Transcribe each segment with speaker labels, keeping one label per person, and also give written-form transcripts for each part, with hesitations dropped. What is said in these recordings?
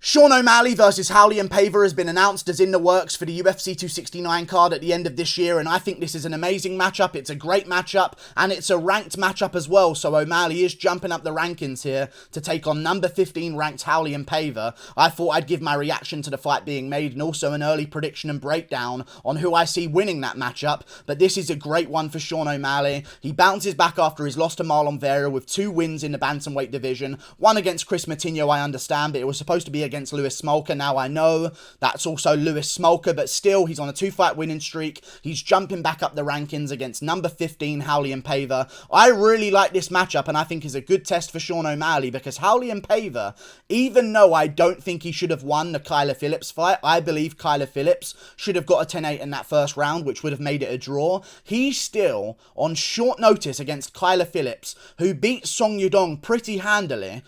Speaker 1: Sean O'Malley versus Raulian Paiva has been announced as in the works for the UFC 269 card at the end of this year, and I think this is an amazing matchup. It's a great matchup, and it's a ranked matchup as well, so O'Malley is jumping up the rankings here to take on number 15 ranked Raulian Paiva. I thought I'd give my reaction to the fight being made, and also an early prediction and breakdown on who I see winning that matchup, but this is a great one for Sean O'Malley. He bounces back after his loss to Marlon Vera with 2 wins in the bantamweight division. One against Chris Matinho, I understand, but it was supposed to be against Lewis Smolka. Now I know that's also Lewis Smolka, but still, he's on a 2-fight winning streak. He's jumping back up the rankings against number 15 Raulian Paiva. I really like this matchup, and I think is a good test for Sean O'Malley, because Raulian Paiva, even though I don't think he should have won the Kyler Phillips fight, I believe Kyler Phillips should have got a 10-8 in that first round, which would have made it a draw. He's still on short notice against Kyler Phillips, who beat Song Yudong pretty handily,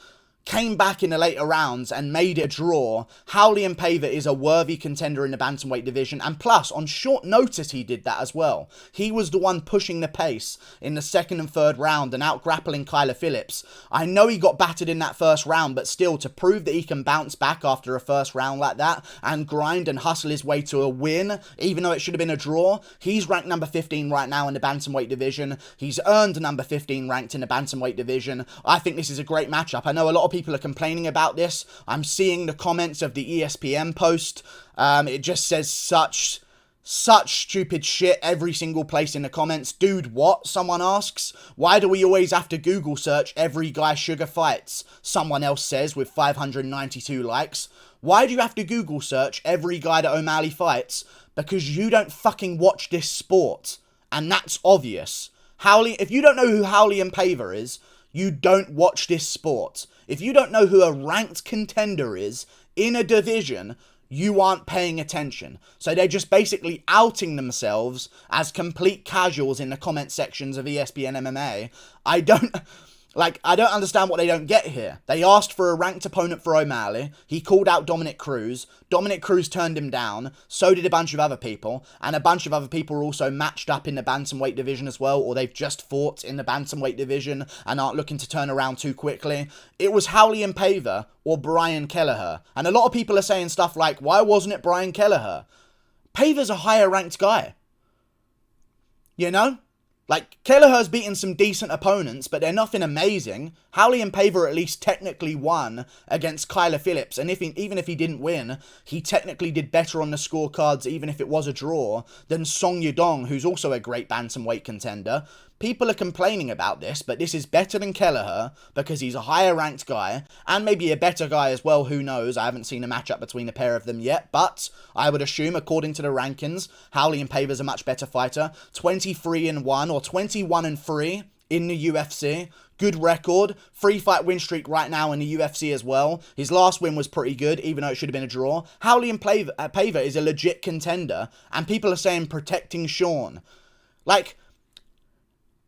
Speaker 1: came back in the later rounds and made it a draw. Raulian Paiva is a worthy contender in the bantamweight division, and plus, on short notice he did that as well. He was the one pushing the pace in the second and third round and out-grappling Kyler Phillips. I know he got battered in that first round, but still, to prove that he can bounce back after a first round like that and grind and hustle his way to a win, even though it should have been a draw, he's ranked number 15 right now in the bantamweight division. He's earned number 15 ranked in the bantamweight division. I think this is a great matchup. I know a lot of people are complaining about this. I'm seeing the comments of the ESPN post. It just says such stupid shit every single place in the comments. Dude, what? Someone asks. Why do we always have to Google search every guy Sugar fights? Someone else says with 592 likes. Why do you have to Google search every guy that O'Malley fights? Because you don't fucking watch this sport. And that's obvious. If you don't know who Raulian Paiva is, you don't watch this sport. If you don't know who a ranked contender is in a division, you aren't paying attention. So they're just basically outing themselves as complete casuals in the comment sections of ESPN MMA. I don't understand what they don't get here. They asked for a ranked opponent for O'Malley. He called out Dominic Cruz. Dominic Cruz turned him down. So did a bunch of other people. And a bunch of other people are also matched up in the bantamweight division as well, or they've just fought in the bantamweight division and aren't looking to turn around too quickly. It was Raulian Paiva or Brian Kelleher. And a lot of people are saying stuff like, why wasn't it Brian Kelleher? Paiva's a higher ranked guy. You know? Like, Kelleher's beaten some decent opponents, but they're nothing amazing. Raulian Paiva at least technically won against Kyler Phillips, and even if he didn't win, he technically did better on the scorecards, even if it was a draw, than Song Yudong, who's also a great bantamweight contender. People are complaining about this, but this is better than Kelleher, because he's a higher ranked guy, and maybe a better guy as well, who knows. I haven't seen a matchup between the pair of them yet, but I would assume, according to the rankings, Raulian Paiva's a much better fighter. 23-1 or 21-3 in the UFC. Good record. 3-fight win streak right now in the UFC as well. His last win was pretty good, even though it should have been a draw. Raulian Paiva is a legit contender, and people are saying protecting Sean. Like,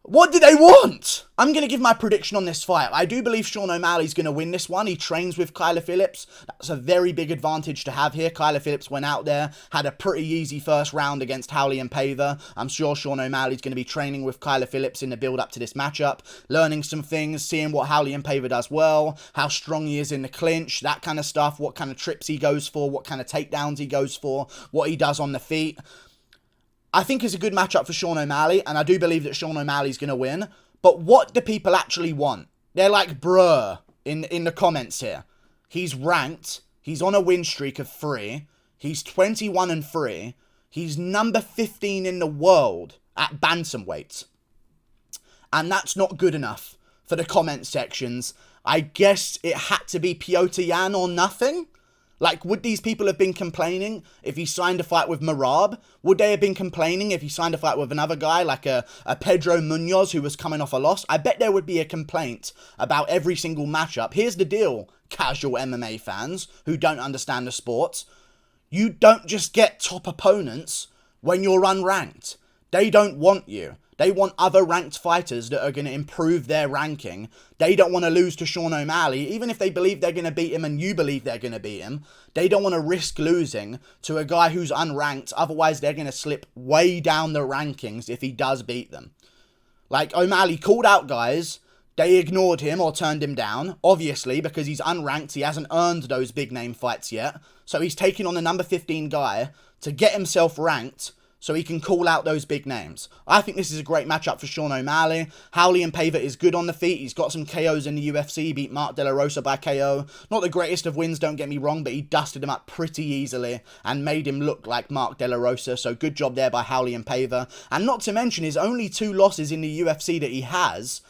Speaker 1: what do they want? I'm going to give my prediction on this fight. I do believe Sean O'Malley's going to win this one. He trains with Kyler Phillips. That's a very big advantage to have here. Kyler Phillips went out there, had a pretty easy first round against Raulian Paiva. I'm sure Sean O'Malley's going to be training with Kyler Phillips in the build-up to this matchup, learning some things, seeing what Raulian Paiva does well, how strong he is in the clinch, that kind of stuff, what kind of trips he goes for, what kind of takedowns he goes for, what he does on the feet. I think it's a good matchup for Sean O'Malley, and I do believe that Sean O'Malley's going to win. But what do people actually want? They're like, bruh, in the comments here. He's ranked. He's on a win streak of 3. He's 21-3. He's number 15 in the world at bantamweight. And that's not good enough for the comment sections. I guess it had to be Piotr Jan or nothing. Like, would these people have been complaining if he signed a fight with Merab? Would they have been complaining if he signed a fight with another guy like a Pedro Munoz who was coming off a loss? I bet there would be a complaint about every single matchup. Here's the deal, casual MMA fans who don't understand the sport. You don't just get top opponents when you're unranked. They don't want you. They want other ranked fighters that are going to improve their ranking. They don't want to lose to Sean O'Malley, even if they believe they're going to beat him and you believe they're going to beat him. They don't want to risk losing to a guy who's unranked, otherwise they're going to slip way down the rankings if he does beat them. Like, O'Malley called out guys, They ignored him or turned him down, obviously, because he's unranked. He hasn't earned those big name fights yet. So he's taking on the number 15 guy to get himself ranked so he can call out those big names. I think this is a great matchup for Sean O'Malley. Raulian Paiva is good on the feet. He's got some KOs in the UFC. He beat Mark De La Rosa by KO. Not the greatest of wins, don't get me wrong, but he dusted him up pretty easily and made him look like Mark De La Rosa. So good job there by Raulian Paiva. And not to mention his only 2 losses in the UFC that he has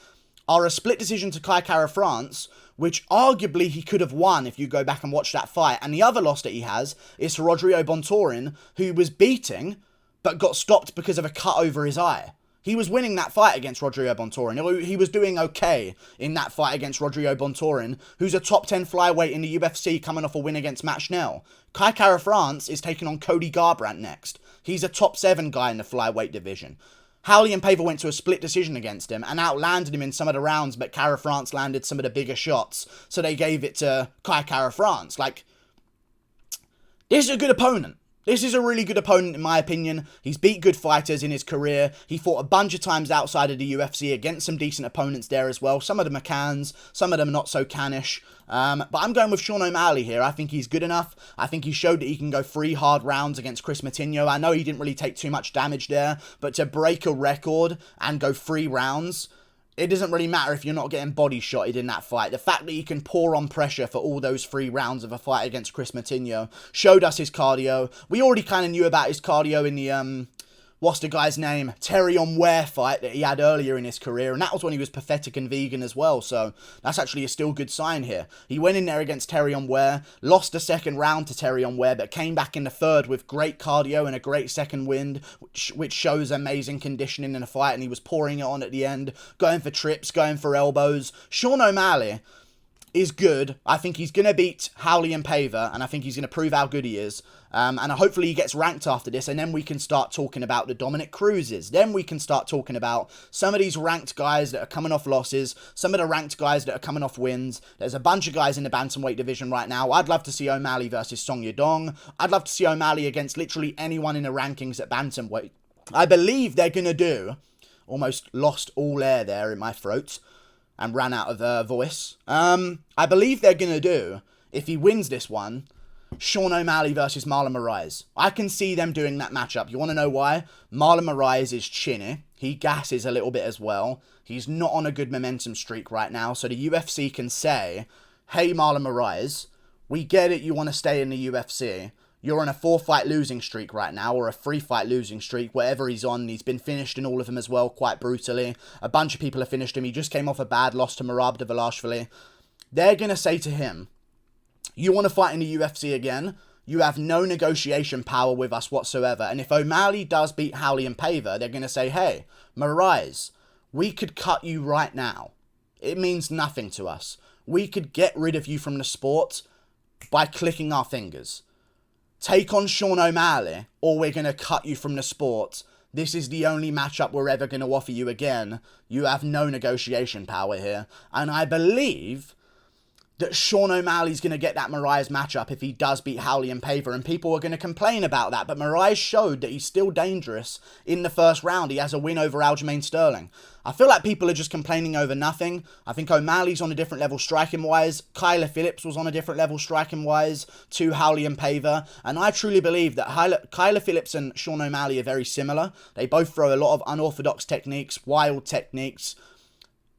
Speaker 1: are a split decision to Kai Kara France, which arguably he could have won if you go back and watch that fight. And the other loss that he has is to Rodrigo Bontorin, who was beating but got stopped because of a cut over his eye. He was winning that fight against Rodrigo Bontorin. He was doing okay in that fight against Rodrigo Bontorin, who's a top 10 flyweight in the UFC coming off a win against Matt Schnell. Kai Kara France is taking on Cody Garbrandt next. He's a top 7 guy in the flyweight division. Raulian Paiva went to a split decision against him and outlanded him in some of the rounds, but Kara France landed some of the bigger shots, so they gave it to Kai Kara France. Like, this is a good opponent. This is a really good opponent, in my opinion. He's beat good fighters in his career. He fought a bunch of times outside of the UFC against some decent opponents there as well. Some of them are cans, some of them not so canish. But I'm going with Sean O'Malley here. I think he's good enough. I think he showed that he can go 3 hard rounds against Chris Moutinho. I know he didn't really take too much damage there, but to break a record and go 3 rounds, it doesn't really matter if you're not getting body shotted in that fight. The fact that he can pour on pressure for all those 3 rounds of a fight against Chris Moutinho showed us his cardio. We already kind of knew about his cardio in the, what's the guy's name? Terrion Ware fight that he had earlier in his career. And that was when he was pathetic and vegan as well. So that's actually a still good sign here. He went in there against Terrion Ware, lost the second round to Terrion Ware, but came back in the third with great cardio and a great second wind, which shows amazing conditioning in a fight. And he was pouring it on at the end, going for trips, going for elbows. Sean O'Malley is good. I think he's going to beat Raulian Paiva, and I think he's going to prove how good he is. And hopefully he gets ranked after this, and then we can start talking about the Dominic Cruzes. Then we can start talking about some of these ranked guys that are coming off losses, some of the ranked guys that are coming off wins. There's a bunch of guys in the bantamweight division right now. I'd love to see O'Malley versus Song Yadong. I'd love to see O'Malley against literally anyone in the rankings at bantamweight. I believe they're going to do, almost lost all air there in my throat and ran out of voice. I believe they're going to do, if he wins this one, Sean O'Malley versus Marlon Moraes. I can see them doing that matchup. You want to know why? Marlon Moraes is chinny. He gasses a little bit as well. He's not on a good momentum streak right now. So the UFC can say, hey, Marlon Moraes, we get it, you want to stay in the UFC. You're on a 4-fight losing streak right now, or a 3-fight losing streak, whatever he's on. He's been finished in all of them as well, quite brutally. A bunch of people have finished him. He just came off a bad loss to Merab Dvalishvili. They're going to say to him, you want to fight in the UFC again? You have no negotiation power with us whatsoever. And if O'Malley does beat Raulian Paiva, they're going to say, hey, Moraes, we could cut you right now. It means nothing to us. We could get rid of you from the sport by clicking our fingers. Take on Sean O'Malley, or we're going to cut you from the sport. This is the only matchup we're ever going to offer you again. You have no negotiation power here. And I believe that Sean O'Malley's going to get that Moraes matchup if he does beat Raulian Paiva, and people are going to complain about that. But Moraes showed that he's still dangerous in the first round. He has a win over Aljamain Sterling. I feel like people are just complaining over nothing. I think O'Malley's on a different level striking-wise. Kyler Phillips was on a different level striking-wise to Raulian Paiva. And I truly believe that Kyler Phillips and Sean O'Malley are very similar. They both throw a lot of unorthodox techniques, wild techniques.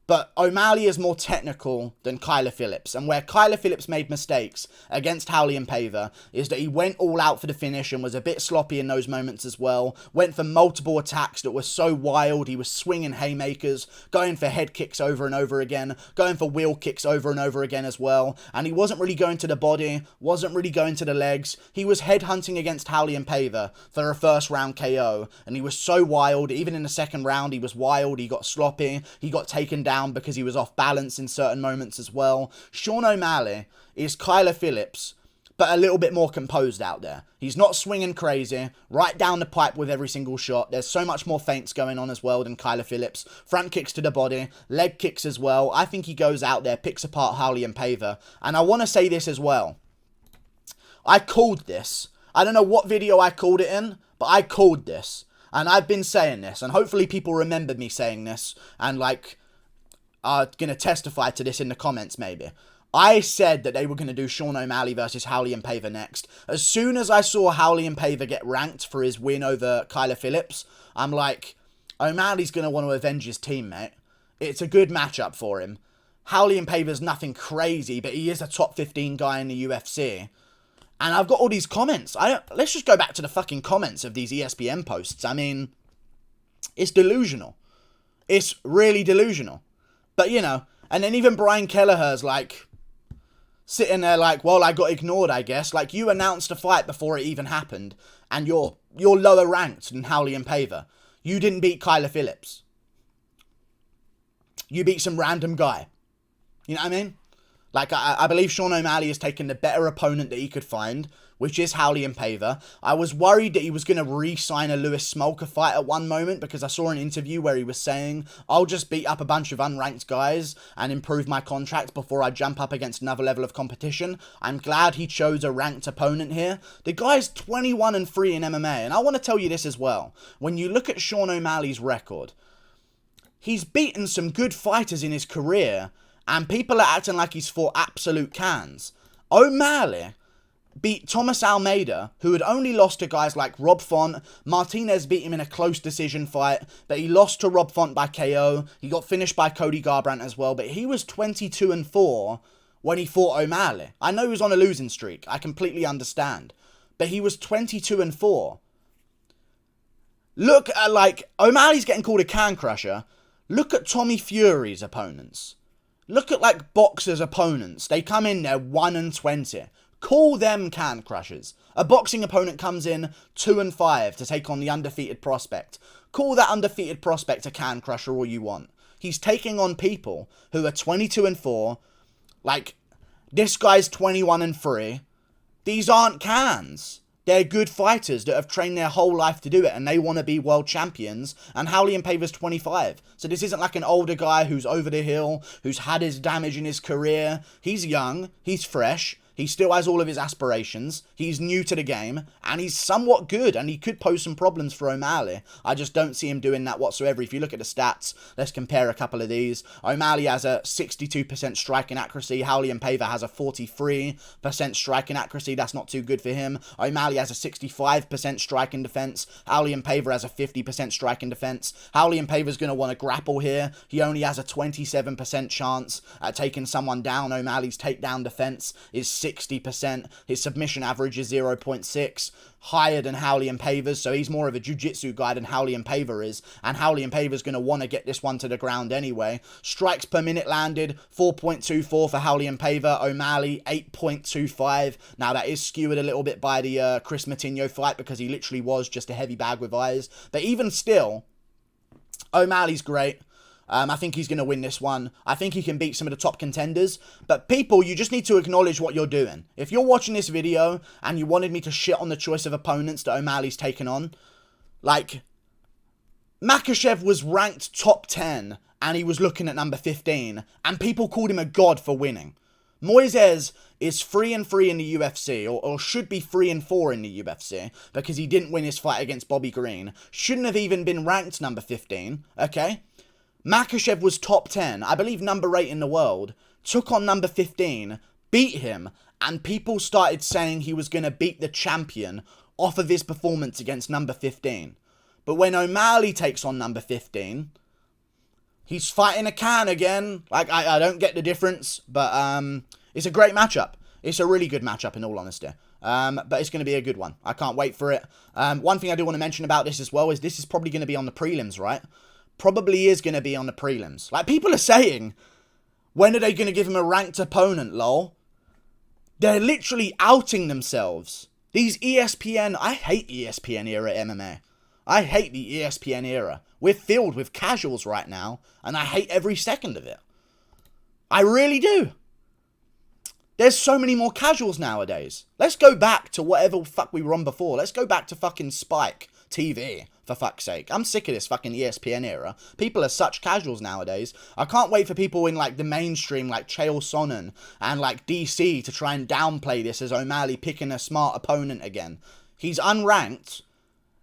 Speaker 1: But O'Malley is more technical than Kyler Phillips. And where Kyler Phillips made mistakes against Raulian Paiva is that he went all out for the finish and was a bit sloppy in those moments as well. Went for multiple attacks that were so wild. He was swinging haymakers, going for head kicks over and over again, going for wheel kicks over and over again as well. And he wasn't really going to the body, wasn't really going to the legs. He was headhunting against Raulian Paiva for a first round KO. And he was so wild. Even in the second round, he was wild. He got sloppy. He got taken down because he was off balance in certain moments as well. Sean O'Malley is Kyler Phillips, but a little bit more composed out there. He's not swinging crazy, right down the pipe with every single shot. There's so much more feints going on as well than Kyler Phillips. Front kicks to the body, leg kicks as well. I think he goes out there, picks apart Raulian Paiva. And I want to say this as well. I called this. I don't know what video I called it in, but I called this. And I've been saying this, and hopefully people remember me saying this, and like, are going to testify to this in the comments maybe. I said that they were going to do Sean O'Malley versus Raulian Paiva next. As soon as I saw Raulian Paiva get ranked for his win over Kyler Phillips, I'm like, O'Malley's going to want to avenge his teammate. It's a good matchup for him. Raulian Paiva's nothing crazy, but he is a top 15 guy in the UFC. And I've got all these comments. Let's just go back to the fucking comments of these ESPN posts. I mean, it's delusional. It's really delusional. But, you know, and then even Brian Kelleher's like, sitting there like, well, I got ignored, I guess. Like, you announced a fight before it even happened, and you're lower ranked than Raulian Paiva. You didn't beat Kyler Phillips. You beat some random guy. You know what I mean? Like, I believe Sean O'Malley has taken the better opponent that he could find, which is Raulian Paiva. I was worried that he was going to re-sign a Lewis Smolka fight at one moment, because I saw an interview where he was saying, I'll just beat up a bunch of unranked guys and improve my contract before I jump up against another level of competition. I'm glad he chose a ranked opponent here. The guy's 21-3 in MMA, and I want to tell you this as well. When you look at Sean O'Malley's record, he's beaten some good fighters in his career, and people are acting like he's fought absolute cans. O'Malley beat Thomas Almeida, who had only lost to guys like Rob Font. Martinez beat him in a close decision fight, but he lost to Rob Font by KO. He got finished by Cody Garbrandt as well, but he was 22-4 when he fought O'Malley. I know he was on a losing streak. I completely understand. But he was 22-4. Look at, like, O'Malley's getting called a can crusher. Look at Tommy Fury's opponents. Look at, like, boxers' opponents. They come in there 1-20. Call them can crushers. A boxing opponent comes in 2-5 to take on the undefeated prospect. Call that undefeated prospect a can crusher all you want. He's taking on people who are 22-4. Like, this guy's 21-3. These aren't cans. They're good fighters that have trained their whole life to do it, and they want to be world champions, and Raulian Paiva's 25. So this isn't like an older guy who's over the hill, who's had his damage in his career. He's young, he's fresh, he still has all of his aspirations, he's new to the game, and he's somewhat good, and he could pose some problems for O'Malley. I just don't see him doing that whatsoever. If you look at the stats, let's compare a couple of these. O'Malley has a 62% striking accuracy, Raulian Paiva has a 43% striking accuracy, that's not too good for him. O'Malley has a 65% striking defense, Raulian Paiva has a 50% striking defense. Raulian Paiva's going to want to grapple here. He only has a 27% chance at taking someone down. O'Malley's takedown defense is 60%. His submission average is 0.6, higher than Raulian Paiva's, so he's more of a jiu-jitsu guy than Raulian Paiva is, and Raulian Paiva's going to want to get this one to the ground anyway. Strikes per minute landed, 4.24 for Raulian Paiva. O'Malley, 8.25. Now, that is skewed a little bit by the Chris Matinho fight, because he literally was just a heavy bag with eyes, but even still, O'Malley's great. I think he's going to win this one. I think he can beat some of the top contenders. But people, you just need to acknowledge what you're doing. If you're watching this video and you wanted me to shit on the choice of opponents that O'Malley's taken on, like, Makhachev was ranked top 10 and he was looking at number 15, and people called him a god for winning. Moises is 3-3 in the UFC, or should be 3-4 in the UFC, because he didn't win his fight against Bobby Green. Shouldn't have even been ranked number 15, okay? Makhachev was top 10, I believe number 8 in the world, took on number 15, beat him, and people started saying he was going to beat the champion off of his performance against number 15. But when O'Malley takes on number 15, he's fighting a can again. Like, I don't get the difference, but it's a great matchup. It's a really good matchup, in all honesty. But it's going to be a good one. I can't wait for it. One thing I do want to mention about this as well is this is probably going to be on the prelims, right? Probably is going to be on the prelims. Like, people are saying, when are they going to give him a ranked opponent, lol? They're literally outing themselves. These ESPN, I hate ESPN era MMA. I hate the ESPN era. We're filled with casuals right now, and I hate every second of it. I really do. There's so many more casuals nowadays. Let's go back to whatever fuck we were on before. Let's go back to fucking Spike TV, for fuck's sake. I'm sick of this fucking ESPN era. People are such casuals nowadays. I can't wait for people in, like, the mainstream, like Chael Sonnen and, like, DC to try and downplay this as O'Malley picking a smart opponent again. He's unranked.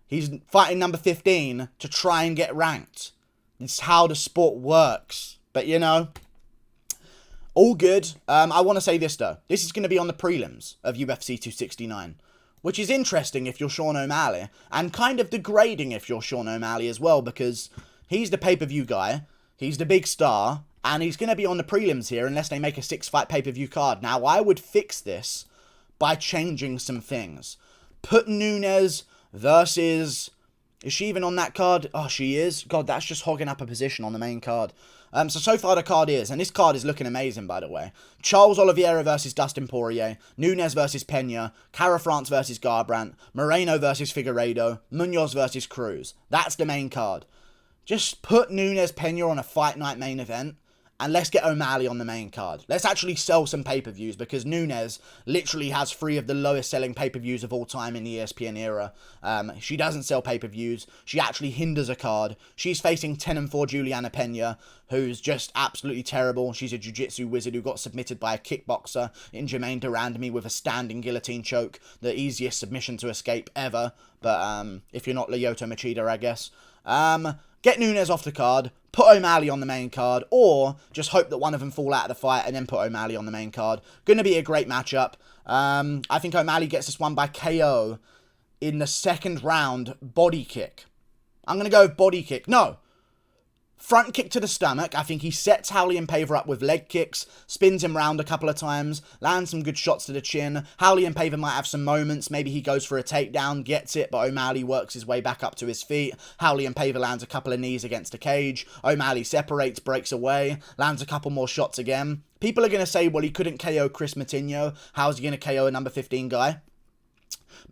Speaker 1: He's fighting number 15 to try and get ranked. It's how the sport works. But, you know, all good. I want to say this, though. This is going to be on the prelims of UFC 269, which is interesting if you're Sean O'Malley, and kind of degrading if you're Sean O'Malley as well, because he's the pay-per-view guy, he's the big star, and he's going to be on the prelims here unless they make a 6-fight pay-per-view card. Now, I would fix this by changing some things. Put Nunes versus... Is she even on that card? Oh, she is. God, that's just hogging up a position on the main card. So far the card is, and this card is looking amazing, by the way. Charles Oliveira versus Dustin Poirier, Nunes versus Pena, Cara France versus Garbrandt, Moreno versus Figueiredo, Munoz versus Cruz. That's the main card. Just put Nunes Pena on a fight night main event, and let's get O'Malley on the main card. Let's actually sell some pay-per-views, because Nunes literally has 3 of the lowest selling pay-per-views of all time in the ESPN era. She doesn't sell pay-per-views. She actually hinders a card. She's facing 10-4 Juliana Pena, who's just absolutely terrible. She's a jiu-jitsu wizard who got submitted by a kickboxer in Jermaine Durandamy with a standing guillotine choke. The easiest submission to escape ever. But if you're not Lyoto Machida, I guess. Get Nunes off the card, put O'Malley on the main card, or just hope that one of them fall out of the fight and then put O'Malley on the main card. Going to be a great matchup. I think O'Malley gets this one by KO in the second round, body kick. I'm going to go with body kick. No. Front kick to the stomach. I think he sets Raulian Paiva up with leg kicks, spins him round a couple of times, lands some good shots to the chin. Raulian Paiva might have some moments. Maybe he goes for a takedown, gets it, but O'Malley works his way back up to his feet. Raulian Paiva lands a couple of knees against the cage. O'Malley separates, breaks away, lands a couple more shots again. People are going to say, well, he couldn't KO Chris Moutinho. How's he going to KO a number 15 guy?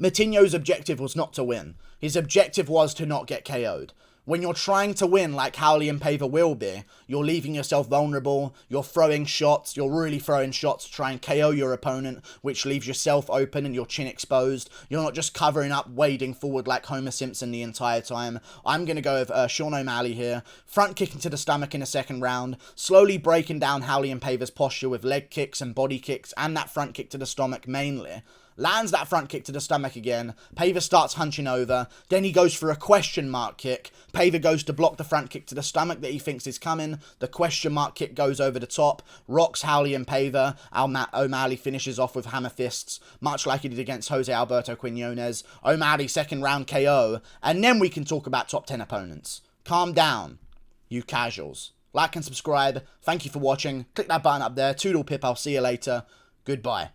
Speaker 1: Moutinho's objective was not to win. His objective was to not get KO'd. When you're trying to win like Raulian Paiva will be, you're leaving yourself vulnerable, you're throwing shots, you're really throwing shots to try and KO your opponent, which leaves yourself open and your chin exposed. You're not just covering up, wading forward like Homer Simpson the entire time. I'm going to go with Sean O'Malley here. Front kick into the stomach in the second round, slowly breaking down Raulian Paiva's posture with leg kicks and body kicks, and that front kick to the stomach mainly. Lands that front kick to the stomach again. Paiva starts hunching over. Then he goes for a question mark kick. Paiva goes to block the front kick to the stomach that he thinks is coming. The question mark kick goes over the top. Rocks Raulian Paiva. O'Malley finishes off with hammer fists, much like he did against Jose Alberto Quinones. O'Malley second round KO. And then we can talk about top 10 opponents. Calm down, you casuals. Like and subscribe. Thank you for watching. Click that button up there. Toodle pip. I'll see you later. Goodbye.